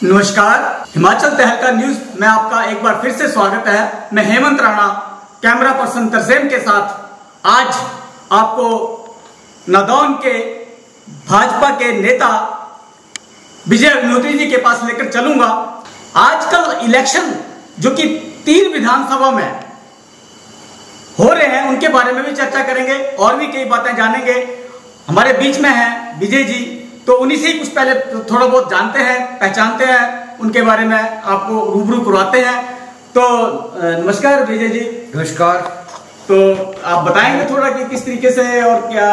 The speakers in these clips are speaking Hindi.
नमस्कार, हिमाचल तहलका न्यूज में आपका एक बार फिर से स्वागत है। मैं हेमंत राणा कैमरा पर्सन तरसेम के साथ आज आपको नादौन के भाजपा के नेता विजय अग्निहोत्री जी के पास लेकर चलूंगा। आजकल इलेक्शन जो कि 3 विधानसभा में हो रहे हैं उनके बारे में भी चर्चा करेंगे और भी कई बातें जानेंगे। हमारे बीच में हैं विजय जी, तो उन्हीं से कुछ पहले थोड़ा बहुत जानते हैं, पहचानते हैं, उनके बारे में आपको रूबरू करवाते हैं। तो नमस्कार विजय जी। नमस्कार। तो आप बताएंगे थोड़ा कि किस तरीके से और क्या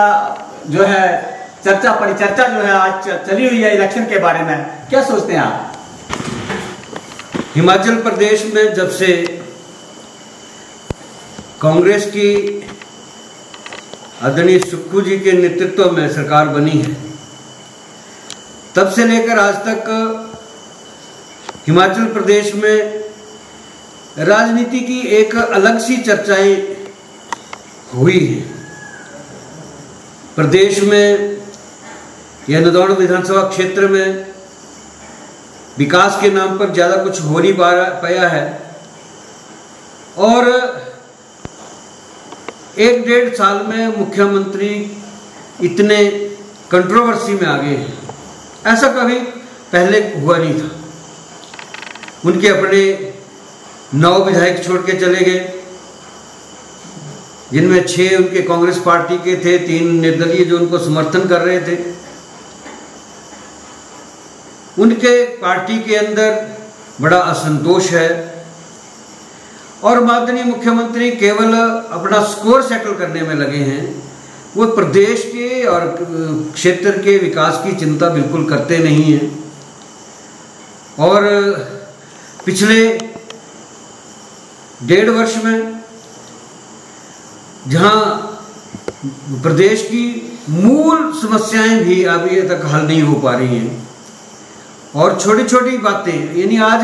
जो है परिचर्चा जो है आज चली हुई है इलेक्शन के बारे में, क्या सोचते हैं आप? हिमाचल प्रदेश में जब से कांग्रेस की आदरणीय सुक्खू जी के नेतृत्व में सरकार बनी है, तब से लेकर आज तक हिमाचल प्रदेश में राजनीति की एक अलग सी चर्चाएं हुई हैं। प्रदेश में यह नादौन विधानसभा क्षेत्र में विकास के नाम पर ज़्यादा कुछ हो नहीं पाया है और 1-1.5 साल में मुख्यमंत्री इतने कंट्रोवर्सी में आ गए हैं, ऐसा कभी पहले हुआ नहीं था। उनके अपने 9 विधायक छोड़ के चले गए, जिनमें 6 उनके कांग्रेस पार्टी के थे, 3 निर्दलीय जो उनको समर्थन कर रहे थे। उनके पार्टी के अंदर बड़ा असंतोष है और माननीय मुख्यमंत्री केवल अपना स्कोर सेटल करने में लगे हैं। वो प्रदेश के और क्षेत्र के विकास की चिंता बिल्कुल करते नहीं हैं और पिछले 1.5 वर्ष में जहां प्रदेश की मूल समस्याएं भी अभी तक हल नहीं हो पा रही हैं और छोटी छोटी बातें, यानी आज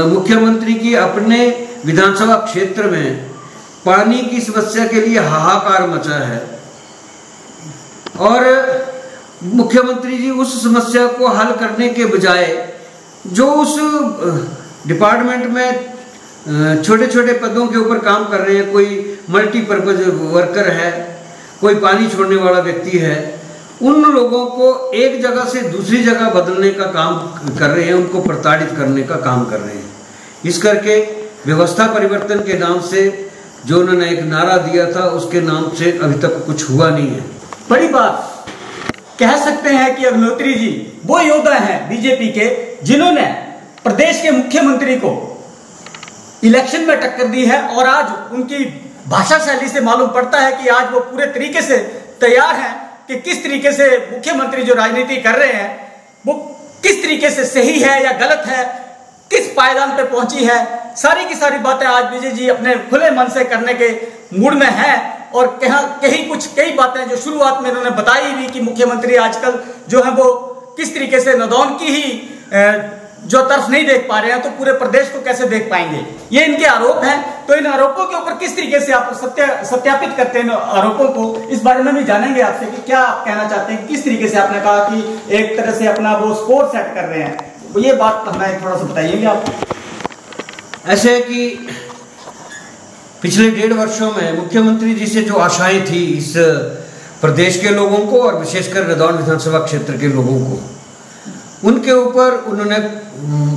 मुख्यमंत्री की अपने विधानसभा क्षेत्र में पानी की समस्या के लिए हाहाकार मचा है और मुख्यमंत्री जी उस समस्या को हल करने के बजाय जो उस डिपार्टमेंट में छोटे छोटे पदों के ऊपर काम कर रहे हैं, कोई मल्टीपर्पज वर्कर है, कोई पानी छोड़ने वाला व्यक्ति है, उन लोगों को एक जगह से दूसरी जगह बदलने का काम कर रहे हैं, उनको प्रताड़ित करने का काम कर रहे हैं। इस करके व्यवस्था परिवर्तन के नाम से जो उन्होंने एक नारा दिया था, उसके नाम से अभी तक कुछ हुआ नहीं है। बड़ी बात कह सकते हैं कि अग्निहोत्री जी वो योद्धा हैं बीजेपी के जिन्होंने प्रदेश के मुख्यमंत्री को इलेक्शन में टक्कर दी है और आज उनकी भाषा शैली से मालूम पड़ता है कि आज वो पूरे तरीके से तैयार हैं कि किस तरीके से मुख्यमंत्री जो राजनीति कर रहे हैं वो किस तरीके से सही है या गलत है, किस पायदान पे पहुंची है। सारी की सारी बातें आज विजय जी अपने खुले मन से करने के मूड में हैं और कई बातें जो शुरुआत में उन्होंने बताई भी कि मुख्यमंत्री आजकल जो है वो किस तरीके से नादौन की ही जो तरफ नहीं देख पा रहे हैं तो पूरे प्रदेश को कैसे देख पाएंगे, ये इनके आरोप हैं। तो इन आरोपों के ऊपर किस तरीके से आप सत्यापित करते हैं आरोपों को, इस बारे में भी जानेंगे आपसे कि क्या आप कहना चाहते हैं। किस तरीके से आपने कहा कि एक तरह से अपना वो स्कोर सेट कर रहे हैं, तो ये बात हमें थोड़ा सा बताइएगा आप। ऐसे कि पिछले 1.5 वर्षों में मुख्यमंत्री जी से जो आशाएं थी इस प्रदेश के लोगों को और विशेषकर नादौन विधानसभा क्षेत्र के लोगों को, उनके ऊपर उन्होंने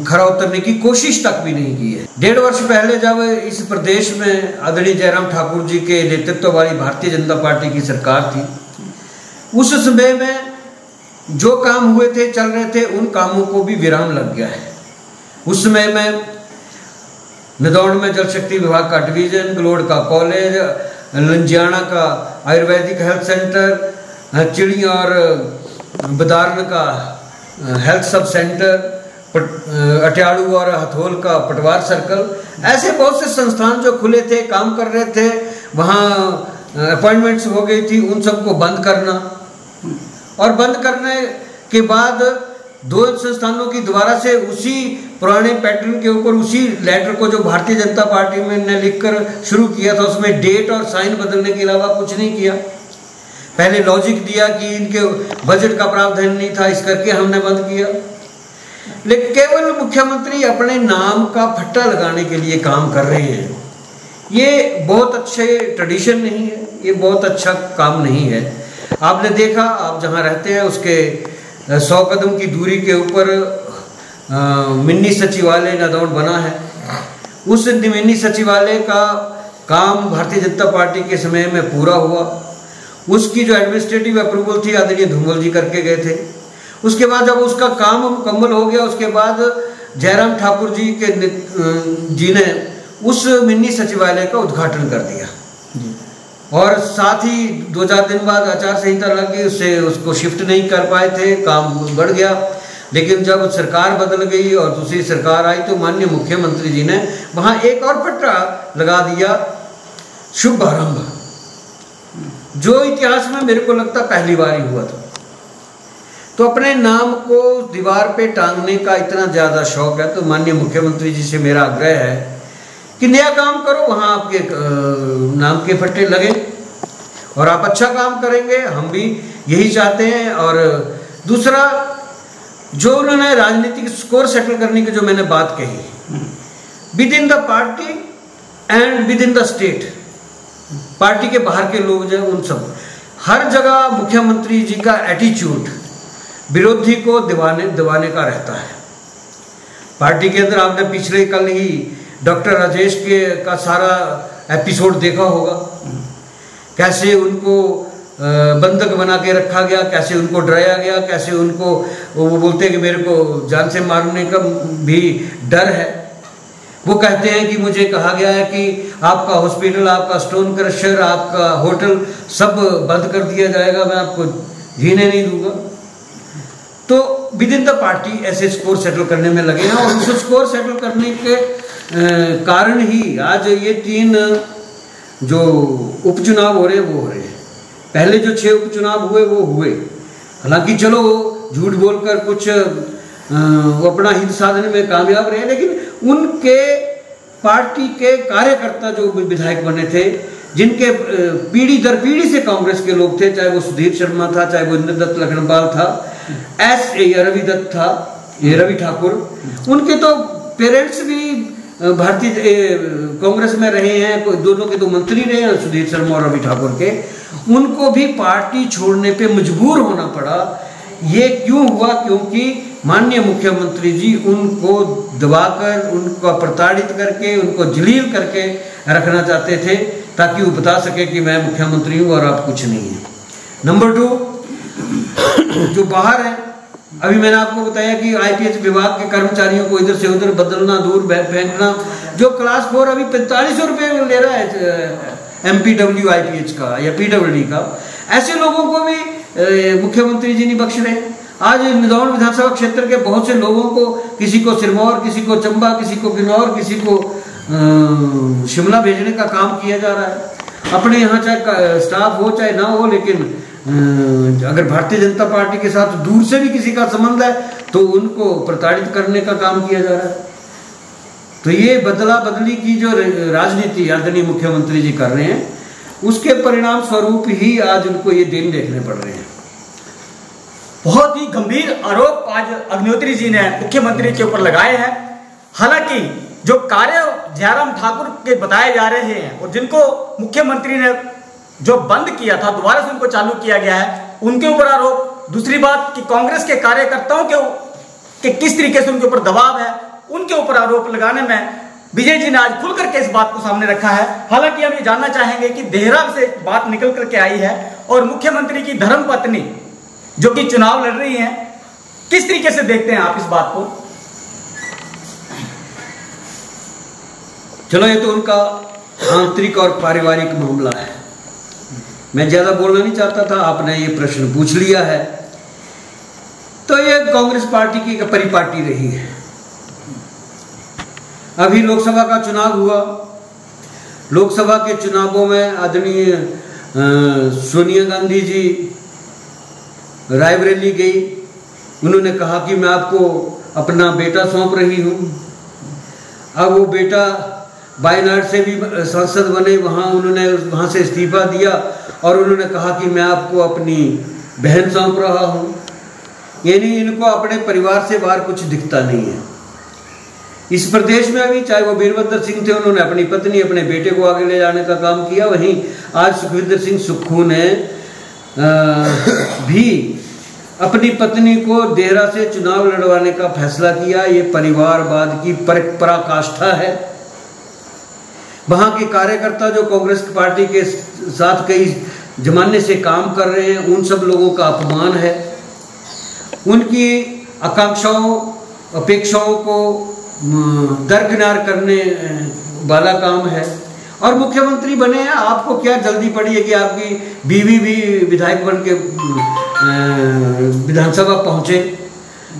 खरा उतरने की कोशिश तक भी नहीं की है। 1.5 वर्ष पहले जब इस प्रदेश में आदरणीय जयराम ठाकुर जी के नेतृत्व वाली भारतीय जनता पार्टी की सरकार थी, उस समय में जो काम हुए थे, चल रहे थे, उन कामों को भी विराम लग गया है। उस समय में नादौन में जल शक्ति विभाग का डिवीजन, गलोड का कॉलेज, लंजियाना का आयुर्वेदिक हेल्थ सेंटर, चिड़ी और बदारन का हेल्थ सब सेंटर, अटियाड़ू और हथोल का पटवार सर्कल, ऐसे बहुत से संस्थान जो खुले थे, काम कर रहे थे, वहाँ अपॉइंटमेंट्स हो गई थी, उन सबको बंद करना और बंद करने के बाद 2 संस्थानों की दोबारा से उसी पुराने पैटर्न के ऊपर उसी लेटर को जो भारतीय जनता पार्टी में ने लिखकर शुरू किया था, उसमें डेट और साइन बदलने के अलावा कुछ नहीं किया। पहले लॉजिक दिया कि इनके बजट का प्रावधान नहीं था, इस करके हमने बंद किया। लेकिन केवल मुख्यमंत्री अपने नाम का फट्टा लगाने के लिए काम कर रहे हैं। ये बहुत अच्छे ट्रेडिशन नहीं है, ये बहुत अच्छा काम नहीं है। आपने देखा, आप जहाँ रहते हैं उसके 100 कदम की दूरी के ऊपर मिनी सचिवालय नदौन बना है। उस मिनी सचिवालय का काम भारतीय जनता पार्टी के समय में पूरा हुआ। उसकी जो एडमिनिस्ट्रेटिव अप्रूवल थी आदरणीय धूमल जी करके गए थे। उसके बाद जब उसका काम मुकम्मल हो गया, उसके बाद जयराम ठाकुर जी ने उस मिनी सचिवालय का उद्घाटन कर दिया और साथ ही 2-4 दिन बाद आचार संहिता लग गई, उससे उसको शिफ्ट नहीं कर पाए थे, काम बढ़ गया। लेकिन जब सरकार बदल गई और दूसरी सरकार आई तो माननीय मुख्यमंत्री जी ने वहां एक और पट्टा लगा दिया, शुभारंभ, जो इतिहास में मेरे को लगता पहली बार ही हुआ था। तो अपने नाम को दीवार पे टांगने का इतना ज्यादा शौक है तो माननीय मुख्यमंत्री जी से मेरा आग्रह है कि नया काम करो, वहां आपके नाम के फट्टे लगे और आप अच्छा काम करेंगे, हम भी यही चाहते हैं। और दूसरा, जो उन्होंने राजनीतिक स्कोर सेटल करने की जो मैंने बात कही, with in the party and with in the state, party के बाहर के लोग जो उन सब, हर जगह मुख्यमंत्री जी का एटीट्यूड विरोधी को दबाने का रहता है। पार्टी के अंदर आपने पिछले कल ही डॉक्टर राजेश का सारा एपिसोड देखा होगा, कैसे उनको बंधक बना के रखा गया, कैसे उनको डराया गया, कैसे उनको वो बोलते हैं कि मेरे को जान से मारने का भी डर है। वो कहते हैं कि मुझे कहा गया है कि आपका हॉस्पिटल, आपका स्टोन क्रशर, आपका होटल सब बंद कर दिया जाएगा, मैं आपको जीने नहीं दूंगा। तो विद इन द पार्टी ऐसे स्कोर सेटल करने में लगे हैं और उस स्कोर सेटल करने के कारण ही आज ये 3 जो उपचुनाव हो रहे हैं वो हो रहे हैं। पहले जो 6 उपचुनाव हुए वो हुए, हालांकि चलो झूठ बोलकर कुछ वो अपना हित साधने में कामयाब रहे, लेकिन उनके पार्टी के कार्यकर्ता जो विधायक बने थे, जिनके पीढ़ी दर पीढ़ी से कांग्रेस के लोग थे, चाहे वो सुधीर शर्मा था, चाहे वो इंद्रदत्त लखनपाल था, रवि दत्त था, रवि ठाकुर, उनके तो पेरेंट्स भी भारतीय कांग्रेस में रहे हैं, दोनों के तो मंत्री रहे हैं, सुधीर शर्मा और रवि ठाकुर के। उनको भी पार्टी छोड़ने पे मजबूर होना पड़ा। ये क्यों हुआ? क्योंकि माननीय मुख्यमंत्री जी उनको दबाकर, उनको प्रताड़ित करके, उनको जलील करके रखना चाहते थे ताकि वो बता सके कि मैं मुख्यमंत्री हूँ और आप कुछ नहीं है। नंबर 2, जो बाहर है, अभी मैंने आपको बताया कि आईपीएच विभाग के कर्मचारियों को इधर से उधर बदलना, दूर फेंकना, जो क्लास 4 अभी 4500 रुपये ले रहा है एमपीडब्ल्यू आईपीएच का या पीडब्ल्यूडी का, ऐसे लोगों को भी मुख्यमंत्री जी नहीं बख्श रहे। आज नदौन विधानसभा क्षेत्र के बहुत से लोगों को, किसी को सिरमौर, किसी को चंबा, किसी को बिजनौर, किसी को शिमला भेजने का काम किया जा रहा है। अपने यहाँ चाहे स्टाफ हो चाहे ना हो, लेकिन अगर भारतीय जनता पार्टी के साथ दूर से भी किसी का संबंध है तो उनको प्रताड़ित करने का काम किया जा रहा है। तो ये बदला बदली की जो राजनीति आदरणीय मुख्यमंत्री जी कर रहे हैं, उसके परिणाम स्वरूप ही आज उनको ये दिन देखने पड़ रहे हैं। बहुत ही गंभीर आरोप आज अग्निहोत्री जी ने मुख्यमंत्री के ऊपर लगाए हैं। हालांकि जो कार्य जयराम ठाकुर के बताए जा रहे हैं और जिनको मुख्यमंत्री ने जो बंद किया था दोबारा से उनको चालू किया गया है, उनके ऊपर आरोप। दूसरी बात कि कांग्रेस के कार्यकर्ताओं के किस तरीके से उनके ऊपर दबाव है, उनके ऊपर आरोप लगाने में विजय जी ने आज खुल करके इस बात को सामने रखा है। हालांकि हम ये जानना चाहेंगे कि देहरा से बात निकल करके आई है और मुख्यमंत्री की धर्मपत्नी जो कि चुनाव लड़ रही हैं, किस तरीके से देखते हैं आप इस बात को? चलो, ये तो उनका आंतरिक और पारिवारिक मामला है, मैं ज्यादा बोलना नहीं चाहता था। आपने ये प्रश्न पूछ लिया है, तो ये कांग्रेस पार्टी की एक परिपाटी रही है। अभी लोकसभा का चुनाव हुआ, लोकसभा के चुनावों में आदरणीय सोनिया गांधी जी रायबरेली गई, उन्होंने कहा कि मैं आपको अपना बेटा सौंप रही हूं। अब वो बेटा वायनाड से भी सांसद बने, उन्होंने वहां से इस्तीफा दिया और उन्होंने कहा कि मैं आपको अपनी बहन सौंप रहा हूं। यानी इनको अपने परिवार से बाहर कुछ दिखता नहीं है। इस प्रदेश में अभी चाहे वो वीरभद्र सिंह थे, उन्होंने अपनी पत्नी अपने बेटे को आगे ले जाने का काम किया, वहीं आज सुखविंदर सिंह सुक्खू ने भी अपनी पत्नी को देहरा से चुनाव लड़वाने का फैसला किया। ये परिवारवाद की पराकाष्ठा है। वहां के कार्यकर्ता जो कांग्रेस पार्टी के साथ कई जमाने से काम कर रहे हैं, उन सब लोगों का अपमान है। उनकी आकांक्षाओं अपेक्षाओं को दरकिनार करने वाला काम है। और मुख्यमंत्री बने हैं, आपको क्या जल्दी पड़ी है कि आपकी बीवी भी विधायक बन के विधानसभा पहुंचे।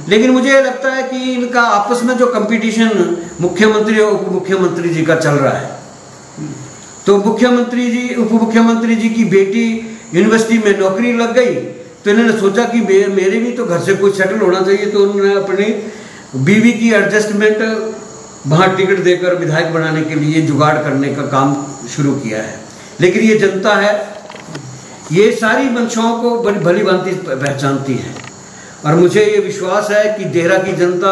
लेकिन मुझे लगता है कि इनका आपस में जो कंपटीशन मुख्यमंत्री और उप मुख्यमंत्री जी का चल रहा है, तो मुख्यमंत्री जी उप मुख्यमंत्री जी की बेटी यूनिवर्सिटी में नौकरी लग गई, तो इन्होंने सोचा कि मेरे भी तो घर से कुछ सेटल होना चाहिए, तो उन्होंने अपनी बीवी की एडजस्टमेंट वहाँ टिकट देकर विधायक बनाने के लिए जुगाड़ करने का काम शुरू किया है। लेकिन ये जनता है, ये सारी मंशाओं को बड़ी भली भांति पहचानती है। और मुझे ये विश्वास है कि देहरा की जनता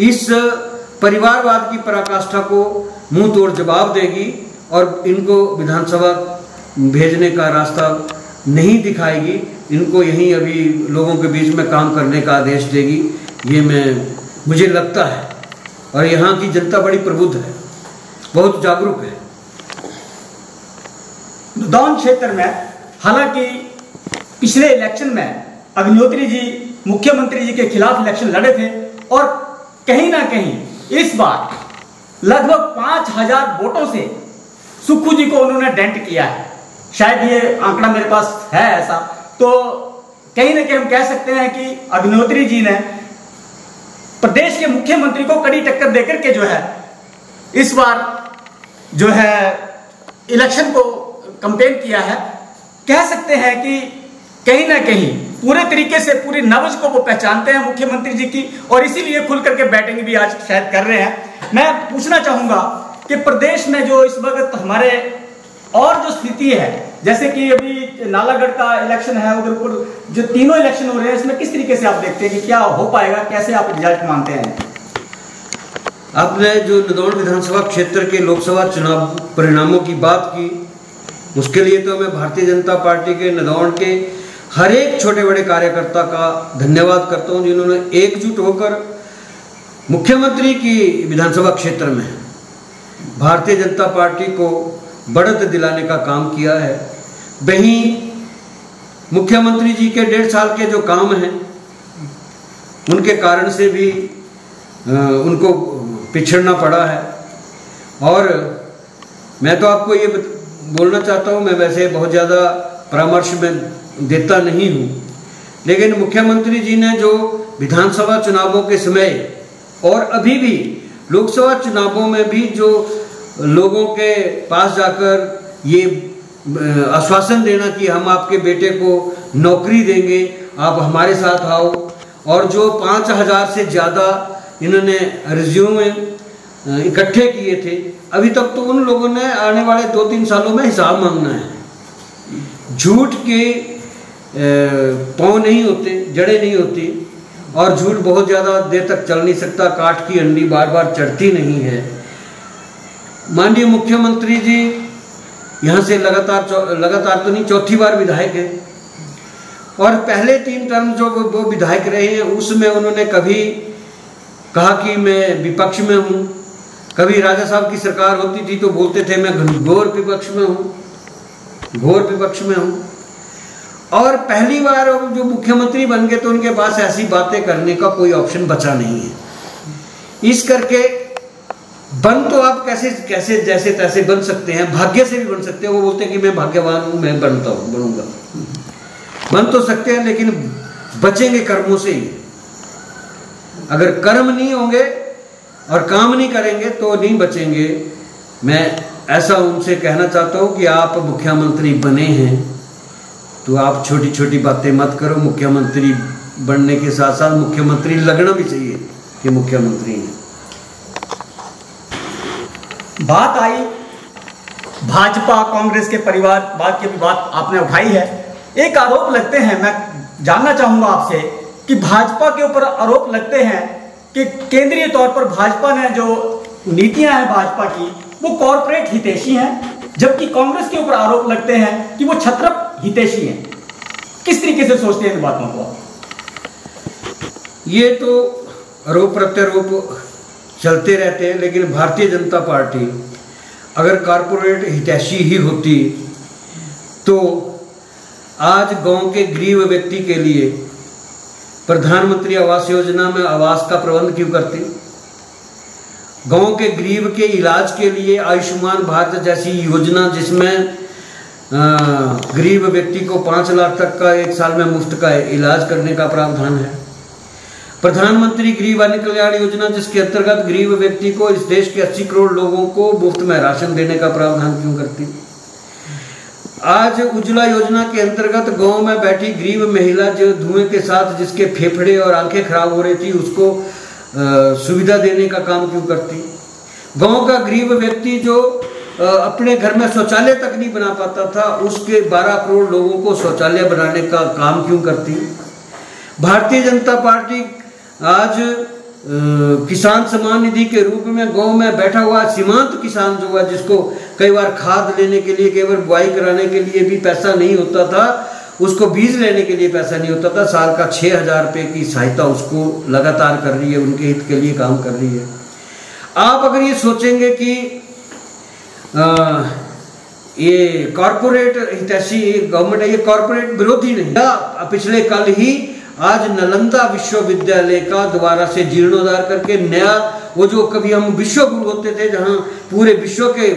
इस परिवारवाद की पराकाष्ठा को मुंह तोड़ जवाब देगी और इनको विधानसभा भेजने का रास्ता नहीं दिखाएगी। इनको यहीं अभी लोगों के बीच में काम करने का आदेश देगी, ये मुझे लगता है। और यहाँ की जनता बड़ी प्रबुद्ध है, बहुत जागरूक है। नदौन क्षेत्र में हालांकि पिछले इलेक्शन में अग्निहोत्री जी मुख्यमंत्री जी के खिलाफ इलेक्शन लड़े थे और कहीं ना कहीं इस बार लगभग 5000 वोटों से सुक्खू जी को उन्होंने डेंट किया है। शायद ये आंकड़ा मेरे पास है ऐसा, तो कहीं ना कहीं हम कह सकते हैं कि अग्निहोत्री जी ने प्रदेश के मुख्यमंत्री को कड़ी टक्कर देकर के जो है इस बार जो है इलेक्शन को कैंपेन किया है। कह सकते हैं कि कहीं ना कहीं पूरे तरीके से पूरी नब्ज को वो पहचानते हैं मुख्यमंत्री जी की, और इसीलिए खुल करके बैटिंग भी आज शायद कर रहे हैं। मैं पूछना चाहूंगा कि प्रदेश में जो इस वक्त हमारे और जो स्थिति है, जैसे कि अभी नालागढ़ का इलेक्शन है, उधर जो तीनों इलेक्शन हो रहे हैं, इसमें किस तरीके से आप देखते हैं कि क्या हो पाएगा, कैसे आप रिजल्ट मानते हैं? आपने जो नदौन विधानसभा क्षेत्र के लोकसभा चुनाव परिणामों की बात की, उसके लिए तो मैं भारतीय जनता पार्टी के नदौन के हर एक छोटे बड़े कार्यकर्ता का धन्यवाद करता हूं, जिन्होंने एकजुट होकर मुख्यमंत्री की विधानसभा क्षेत्र में भारतीय जनता पार्टी को बढ़त दिलाने का काम किया है। वहीं मुख्यमंत्री जी के 1.5 साल के जो काम हैं, उनके कारण से भी उनको पिछड़ना पड़ा है। और मैं तो आपको ये बोलना चाहता हूँ, मैं वैसे बहुत ज़्यादा परामर्श में देता नहीं हूँ, लेकिन मुख्यमंत्री जी ने जो विधानसभा चुनावों के समय और अभी भी लोकसभा चुनावों में भी जो लोगों के पास जाकर ये आश्वासन देना कि हम आपके बेटे को नौकरी देंगे, आप हमारे साथ आओ, और जो 5000 से ज़्यादा इन्होंने रिज्यूम इकट्ठे किए थे, अभी तक तो उन लोगों ने आने वाले 2-3 सालों में हिसाब मांगना है। झूठ के पाँव नहीं होते, जड़ें नहीं होती, और झूठ बहुत ज़्यादा देर तक चल नहीं सकता। काठ की अंडी बार बार चढ़ती नहीं है। माननीय मुख्यमंत्री जी यहाँ से लगातार तो नहीं, चौथी बार विधायक है, और पहले 3 टर्म जो वो विधायक रहे हैं उसमें उन्होंने कभी कहा कि मैं विपक्ष में हूँ, कभी राजा साहब की सरकार होती थी तो बोलते थे मैं घोर विपक्ष में हूँ, घोर विपक्ष में हूँ। और पहली बार जो मुख्यमंत्री बन गए तो उनके पास ऐसी बातें करने का कोई ऑप्शन बचा नहीं है। इस करके बन तो आप कैसे जैसे तैसे बन सकते हैं, भाग्य से भी बन सकते हैं। वो बोलते हैं कि मैं भाग्यवान हूँ, मैं बनूंगा। बन तो सकते हैं, लेकिन बचेंगे कर्मों से ही। अगर कर्म नहीं होंगे और काम नहीं करेंगे तो नहीं बचेंगे। मैं ऐसा उनसे कहना चाहता हूँ कि आप मुख्यमंत्री बने हैं तो आप छोटी छोटी बातें मत करो। मुख्यमंत्री बनने के साथ साथ मुख्यमंत्री लगना भी चाहिए कि मुख्यमंत्री हैं। बात आई भाजपा कांग्रेस के परिवारवाद की भी बात आपने उठाई है। एक आरोप लगते हैं, मैं जानना चाहूंगा आपसे कि भाजपा के ऊपर आरोप लगते हैं कि केंद्रीय तौर पर भाजपा ने जो नीतियां हैं भाजपा की वो कॉरपोरेट हितैषी हैं, जबकि कांग्रेस के ऊपर आरोप लगते हैं कि वो क्षत्रप हितैषी हैं। किस तरीके से सोचते हैं इन बातों को? ये तो आरोप प्रत्यारोप चलते रहते हैं, लेकिन भारतीय जनता पार्टी अगर कॉरपोरेट हितैषी ही होती तो आज गांव के गरीब व्यक्ति के लिए प्रधानमंत्री आवास योजना में आवास का प्रबंध क्यों करती? गांव के गरीब के इलाज के लिए आयुष्मान भारत जैसी योजना जिसमें गरीब व्यक्ति को 5 लाख तक का 1 साल में मुफ्त का इलाज करने का प्रावधान है। प्रधानमंत्री गरीब अन्य कल्याण योजना जिसके अंतर्गत गरीब व्यक्ति को इस देश के 80 करोड़ लोगों को मुफ्त में राशन देने का प्रावधान क्यों करती? आज उज्ज्वला योजना के अंतर्गत गांव में बैठी गरीब महिला जो धुएं के साथ जिसके फेफड़े और आंखें खराब हो रही थी उसको सुविधा देने का काम क्यों करती? गांव का गरीब व्यक्ति जो अपने घर में शौचालय तक नहीं बना पाता था उसके 12 करोड़ लोगों को शौचालय बनाने का काम क्यों करती? भारतीय जनता पार्टी आज किसान सम्मान निधि के रूप में गांव में बैठा हुआ सीमांत किसान जो है जिसको कई बार खाद लेने के लिए, कई बार बुआई कराने के लिए भी पैसा नहीं होता था, उसको बीज लेने के लिए पैसा नहीं होता था, साल का 6,000 रुपये की सहायता उसको लगातार कर रही है, उनके हित के लिए काम कर रही है। आप अगर ये सोचेंगे कि ये कॉरपोरेट हितैषी गवर्नमेंट है, ये कॉरपोरेट विरोधी नहीं। पिछले कल ही आज नालंदा विश्वविद्यालय का दोबारा से जीर्णोद्धार करके नया वो जो कभी हम विश्व गुरु होते थे जहां पूरे विश्व के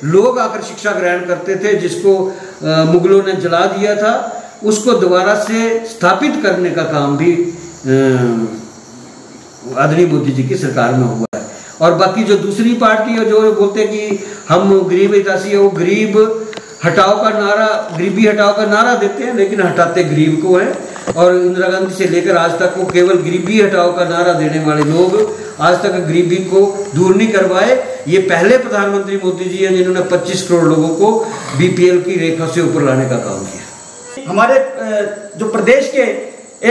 लोग आकर शिक्षा ग्रहण करते थे जिसको मुगलों ने जला दिया था, उसको दोबारा से स्थापित करने का काम भी आदरणीय मोदी जी की सरकार में हुआ है। और बाकी जो दूसरी पार्टी है जो बोलते हैं कि हम गरीब हितैषी है, वो गरीब हटाओ का नारा, गरीबी हटाओ का नारा देते हैं लेकिन हटाते गरीब को है। और इंदिरा गांधी से लेकर आज तक वो केवल गरीबी हटाओ का नारा देने वाले लोग आज तक गरीबी को दूर नहीं करवाए। ये पहले प्रधानमंत्री मोदी जी हैं जिन्होंने 25 करोड़ लोगों को बीपीएल की रेखा से ऊपर लाने का काम किया। हमारे जो प्रदेश के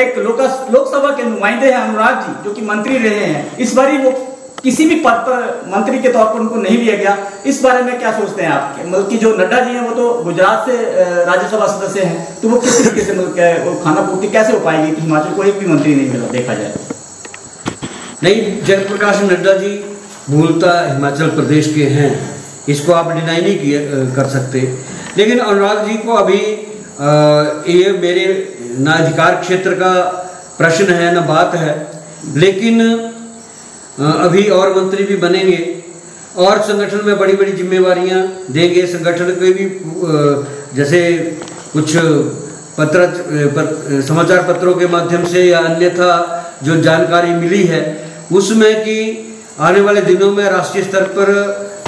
एक लोकसभा के नुमाइंदे हैं अनुराग जी, जो कि मंत्री रहे हैं, इस बार वो किसी भी पद पर मंत्री के तौर पर उनको नहीं लिया गया। इस बारे में क्या सोचते हैं आप? मतलब कि जो नड्डा जी हैं वो तो गुजरात से राज्यसभा सदस्य हैं, तो वो किस तरीके से मतलब खाना पूर्ति कैसे हो पाएगी? हिमाचल को एक भी मंत्री नहीं मिला देखा जाए। नहीं, जयप्रकाश नड्डा जी मूलतः हिमाचल प्रदेश के हैं, इसको आप डिनाई नहीं कर सकते। लेकिन अनुराग जी को अभी ये मेरे ना अधिकार क्षेत्र का प्रश्न है ना बात है, लेकिन अभी और मंत्री भी बनेंगे और संगठन में बड़ी बड़ी जिम्मेवारियां देंगे। संगठन के भी जैसे कुछ समाचार पत्रों के माध्यम से या अन्यथा जो जानकारी मिली है उसमें कि आने वाले दिनों में राष्ट्रीय स्तर पर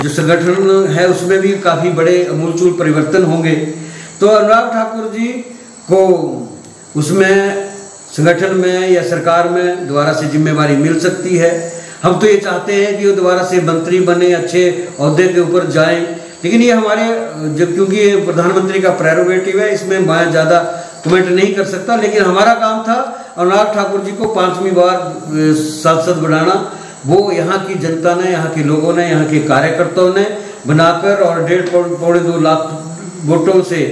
जो संगठन है उसमें भी काफ़ी बड़े अमूलचूल परिवर्तन होंगे। तो अनुराग ठाकुर जी को उसमें संगठन में या सरकार में दोबारा से जिम्मेवारी मिल सकती है। हम तो ये चाहते हैं कि वो दोबारा से मंत्री बने, अच्छे ओहदे के ऊपर जाएं, लेकिन ये हमारे जब क्योंकि ये प्रधानमंत्री का प्रेरोगेटिव है, इसमें मैं ज़्यादा कमेंट नहीं कर सकता। लेकिन हमारा काम था अनुराग ठाकुर जी को 5वीं बार सांसद बनाना। वो यहाँ की जनता ने, यहाँ के लोगों ने, यहाँ के कार्यकर्ताओं ने बनाकर और 1.5-2 लाख वोटों से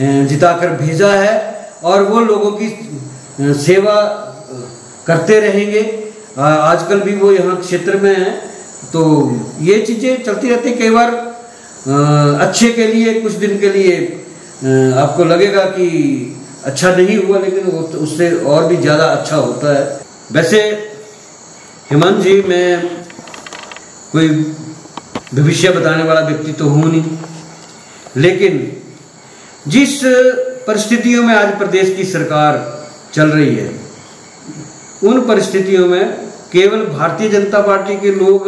जिताकर भेजा है और वो लोगों की सेवा करते रहेंगे। आजकल भी वो यहाँ क्षेत्र में है, तो ये चीज़ें चलती रहती। कई बार अच्छे के लिए कुछ दिन के लिए आपको लगेगा कि अच्छा नहीं हुआ, लेकिन वो उससे और भी ज़्यादा अच्छा होता है। वैसे हेमंत जी, मैं कोई भविष्य बताने वाला व्यक्ति तो हूँ नहीं, लेकिन जिस परिस्थितियों में आज प्रदेश की सरकार चल रही है उन परिस्थितियों में केवल भारतीय जनता पार्टी के लोग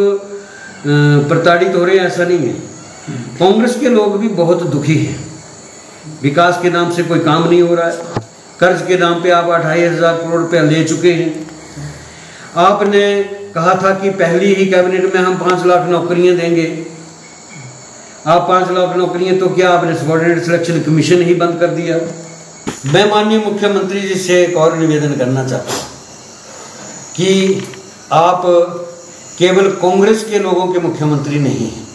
प्रताड़ित हो रहे हैं ऐसा नहीं है, कांग्रेस के लोग भी बहुत दुखी हैं। विकास के नाम से कोई काम नहीं हो रहा है, कर्ज के नाम पे आप 28,000 करोड़ रुपया ले चुके हैं। आपने कहा था कि पहली ही कैबिनेट में हम 5 लाख नौकरियां देंगे। आप 5 लाख नौकरियां तो क्या आपने सबऑर्डिनेट सिलेक्शन कमीशन ही बंद कर दिया। मैं माननीय मुख्यमंत्री जी से एक और निवेदन करना चाहता हूँ कि आप केवल कांग्रेस के लोगों के मुख्यमंत्री नहीं हैं।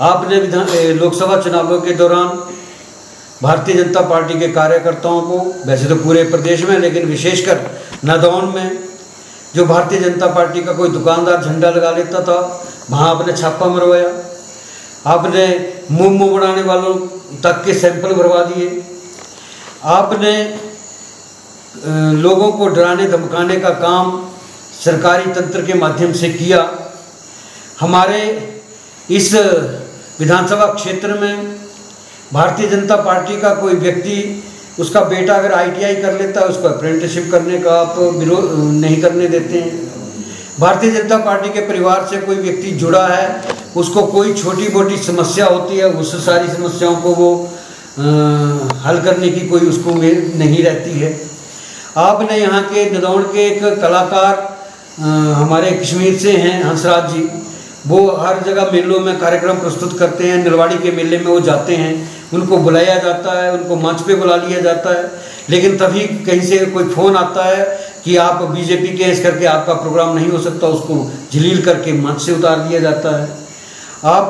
आपने लोकसभा चुनावों के दौरान भारतीय जनता पार्टी के कार्यकर्ताओं को, वैसे तो पूरे प्रदेश में लेकिन विशेषकर नादौन में, जो भारतीय जनता पार्टी का कोई दुकानदार झंडा लगा लेता था वहाँ आपने छापा मरवाया। आपने मोमो बनाने वालों तक के सैंपल भरवा दिए। आपने लोगों को डराने धमकाने का काम सरकारी तंत्र के माध्यम से किया। हमारे इस विधानसभा क्षेत्र में भारतीय जनता पार्टी का कोई व्यक्ति, उसका बेटा अगर ITI कर लेता है, उसको अप्रेंटिसशिप करने का आप विरोध नहीं करने देते हैं। भारतीय जनता पार्टी के परिवार से कोई व्यक्ति जुड़ा है, उसको कोई छोटी मोटी समस्या होती है, उस सारी समस्याओं को वो हल करने की कोई उसको उम्मीद नहीं रहती है। आपने यहाँ के नदौन के एक कलाकार हमारे कश्मीर से हैं, हंसराज जी, वो हर जगह मेलों में कार्यक्रम प्रस्तुत करते हैं। नलवाड़ी के मेले में वो जाते हैं, उनको बुलाया जाता है, उनको मंच पे बुला लिया जाता है, लेकिन तभी कहीं से कोई फ़ोन आता है कि आप BJP के इस करके आपका प्रोग्राम नहीं हो सकता, उसको जलील करके मंच से उतार दिया जाता है। आप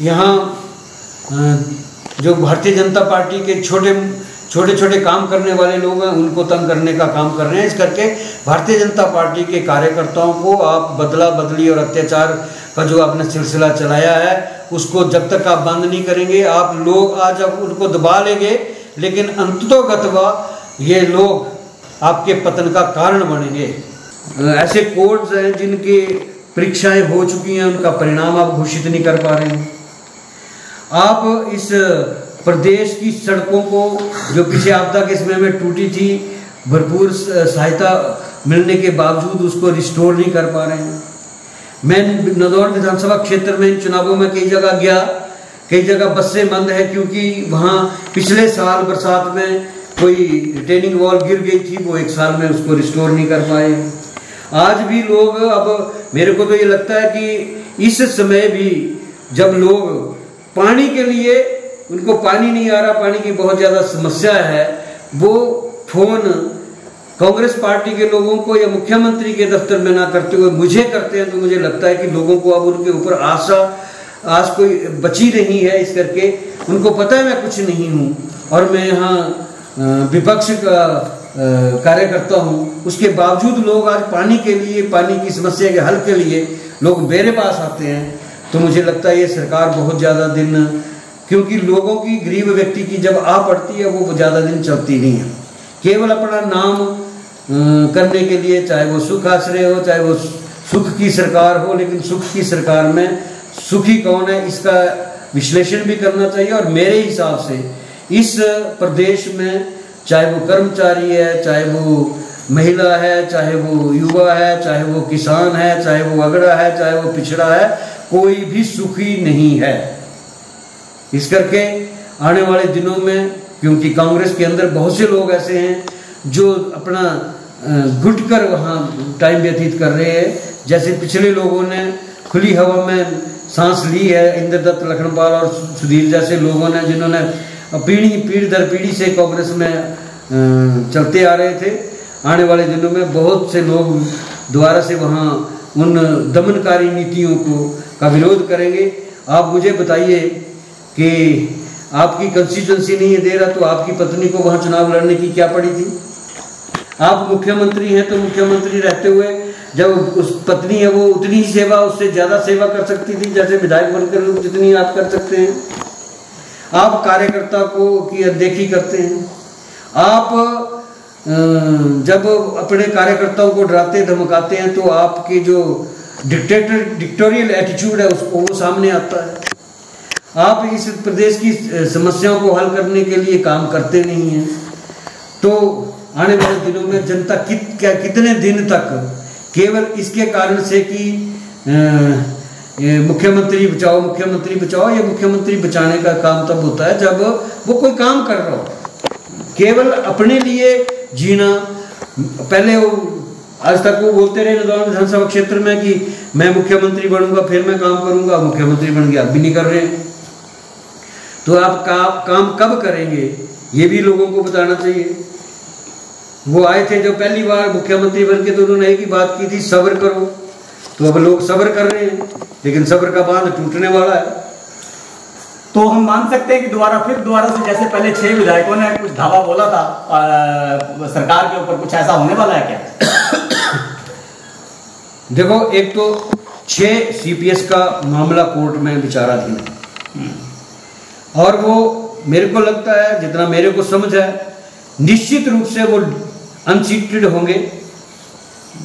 यहाँ जो भारतीय जनता पार्टी के छोटे छोटे काम करने वाले लोग हैं, उनको तंग करने का काम कर रहे हैं। इस करके भारतीय जनता पार्टी के कार्यकर्ताओं को आप बदला बदली और अत्याचार का जो आपने सिलसिला चलाया है, उसको जब तक आप बंद नहीं करेंगे, आप लोग आज अब उनको दबा लेंगे, लेकिन अंततोगत्वा ये लोग आपके पतन का कारण बनेंगे। ऐसे कोर्ट्स हैं जिनकी परीक्षाएं हो चुकी हैं, उनका परिणाम आप घोषित नहीं कर पा रहे हैं। आप इस प्रदेश की सड़कों को, जो पीछे आपदा के समय में टूटी थी, भरपूर सहायता मिलने के बावजूद उसको रिस्टोर नहीं कर पा रहे हैं। मैं नदौन विधानसभा क्षेत्र में इन चुनावों में कई जगह गया, कई जगह बसें बंद है क्योंकि वहाँ पिछले साल बरसात में कोई रिटेनिंग वॉल गिर गई थी, वो एक साल में उसको रिस्टोर नहीं कर पाए। आज भी लोग, अब मेरे को तो ये लगता है कि इस समय भी जब लोग पानी के लिए, उनको पानी नहीं आ रहा, पानी की बहुत ज़्यादा समस्या है, वो फोन कांग्रेस पार्टी के लोगों को या मुख्यमंत्री के दफ्तर में ना करते हुए मुझे करते हैं, तो मुझे लगता है कि लोगों को अब उनके ऊपर आस कोई बची नहीं है। इस करके उनको पता है मैं कुछ नहीं हूँ और मैं यहाँ विपक्ष का कार्यकर्ता हूँ, उसके बावजूद लोग आज पानी के लिए, पानी की समस्या के हल के लिए लोग मेरे पास आते हैं। तो मुझे लगता है ये सरकार बहुत ज़्यादा दिन, क्योंकि लोगों की, गरीब व्यक्ति की जब आ पड़ती है वो ज़्यादा दिन चलती नहीं है। केवल अपना नाम करने के लिए, चाहे वो सुख आश्रय हो, चाहे वो सुख की सरकार हो, लेकिन सुख की सरकार में सुखी कौन है इसका विश्लेषण भी करना चाहिए। और मेरे हिसाब से इस प्रदेश में चाहे वो कर्मचारी है, चाहे वो महिला है, चाहे वो युवा है, चाहे वो किसान है, चाहे वो अगड़ा है, चाहे वो पिछड़ा है, कोई भी सुखी नहीं है। इस करके आने वाले दिनों में, क्योंकि कांग्रेस के अंदर बहुत से लोग ऐसे हैं जो अपना घुट कर वहाँ टाइम व्यतीत कर रहे हैं, जैसे पिछले लोगों ने खुली हवा में सांस ली है, इंद्रदत्त, लखनपाल और सुधीर जैसे लोगों ने, जिन्होंने पीढ़ी दर पीढ़ी से कांग्रेस में चलते आ रहे थे। आने वाले दिनों में बहुत से लोग दोबारा से वहाँ उन दमनकारी नीतियों का विरोध करेंगे। आप मुझे बताइए कि आपकी कंस्टिट्यूंसी नहीं दे रहा, तो आपकी पत्नी को वहाँ चुनाव लड़ने की क्या पड़ी थी? आप मुख्यमंत्री हैं, तो मुख्यमंत्री रहते हुए जब उस पत्नी है वो उतनी ही सेवा, उससे ज़्यादा सेवा कर सकती थी जैसे विधायक बनकर जितनी आप कर सकते हैं। आप कार्यकर्ता को की अनदेखी करते हैं। आप जब अपने कार्यकर्ताओं को डराते धमकाते हैं तो आपकी जो डिक्टेटोरियल एटीट्यूड है उसको वो सामने आता है। आप इस प्रदेश की समस्याओं को हल करने के लिए काम करते नहीं हैं। तो आने वाले दिनों में जनता कितने दिन तक केवल इसके कारण से कि मुख्यमंत्री बचाओ, ये मुख्यमंत्री बचाने का काम तब होता है जब वो कोई काम कर रहा हो। केवल अपने लिए जीना, पहले वो आज तक वो बोलते रहे नदौन विधानसभा क्षेत्र में कि मैं मुख्यमंत्री बनूंगा फिर मैं काम करूंगा, मुख्यमंत्री बन गया, अब भी नहीं कर रहे हैं। तो आप काम कब करेंगे ये भी लोगों को बताना चाहिए। वो आए थे जो पहली बार मुख्यमंत्री बन के, तो उन्होंने एक ही बात की थी, सब्र करो। तो अब लोग सब्र कर रहे हैं, लेकिन सब्र का बांध टूटने वाला है। तो हम मान सकते हैं कि दोबारा से जैसे पहले 6 विधायकों ने कुछ धावा बोला था सरकार के ऊपर, कुछ ऐसा होने वाला है क्या? देखो, एक तो 6 CPS का मामला कोर्ट में विचाराधीन है, और वो मेरे को लगता है, जितना मेरे को समझ है, निश्चित रूप से वो अनसीटेड होंगे,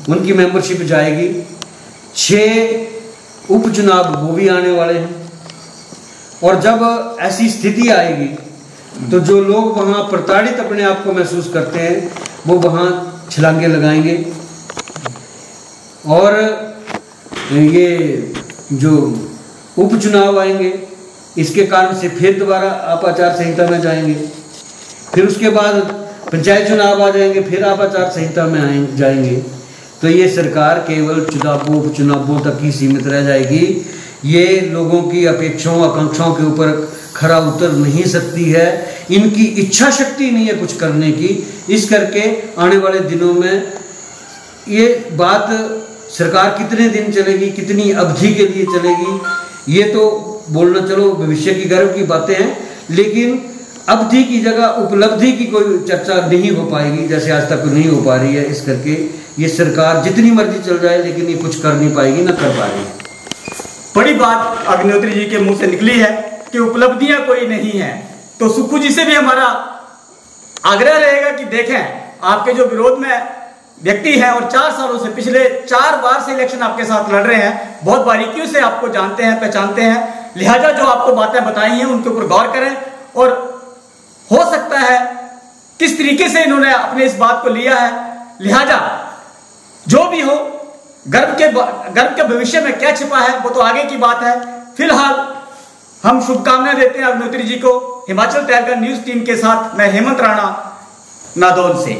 उनकी मेंबरशिप जाएगी। 6 उपचुनाव वो भी आने वाले हैं, और जब ऐसी स्थिति आएगी तो जो लोग वहां प्रताड़ित अपने आप को महसूस करते हैं वो वहां छलांगे लगाएंगे, और ये जो उपचुनाव आएंगे इसके कारण से फिर दोबारा आप आचार संहिता में जाएंगे, फिर उसके बाद पंचायत चुनाव आ जाएंगे, फिर आप आचार संहिता में जाएंगे। तो ये सरकार केवल चुनावों उपचुनावों तक ही सीमित रह जाएगी। ये लोगों की अपेक्षाओं आकांक्षाओं के ऊपर खरा उतर नहीं सकती है, इनकी इच्छा शक्ति नहीं है कुछ करने की। इस करके आने वाले दिनों में ये बात सरकार कितने दिन चलेगी, कितनी अवधि के लिए चलेगी, ये तो बोलना चलो भविष्य की गर्व की बातें हैं, लेकिन अवधि की जगह उपलब्धि की कोई चर्चा नहीं हो पाएगी, जैसे आज तक नहीं हो पा रही है। इस करके ये सरकार जितनी मर्जी चल जाए, लेकिन ये कुछ कर नहीं पाएगी, ना कर पा रही है। बड़ी बात अग्निहोत्री जी के मुंह से निकली है कि उपलब्धियां कोई नहीं है। तो सुक्खू जी से भी हमारा आग्रह रहेगा कि देखें, आपके जो विरोध में व्यक्ति हैं और 4 सालों से, पिछले 4 बार से इलेक्शन आपके साथ लड़ रहे हैं, बहुत बारीकियों से आपको जानते हैं, पहचानते हैं, लिहाजा जो आपको बातें बताई हैं उनके ऊपर गौर करें, और हो सकता है किस तरीके से इन्होंने अपने इस बात को लिया है, लिहाजा जो भी हो, गर्व के भविष्य में क्या छिपा है वो तो आगे की बात है। फिलहाल हम शुभकामनाएं देते हैं अग्निहोत्री जी को। हिमाचल टाइगर न्यूज टीम के साथ मैं हेमंत राणा, नादौन से।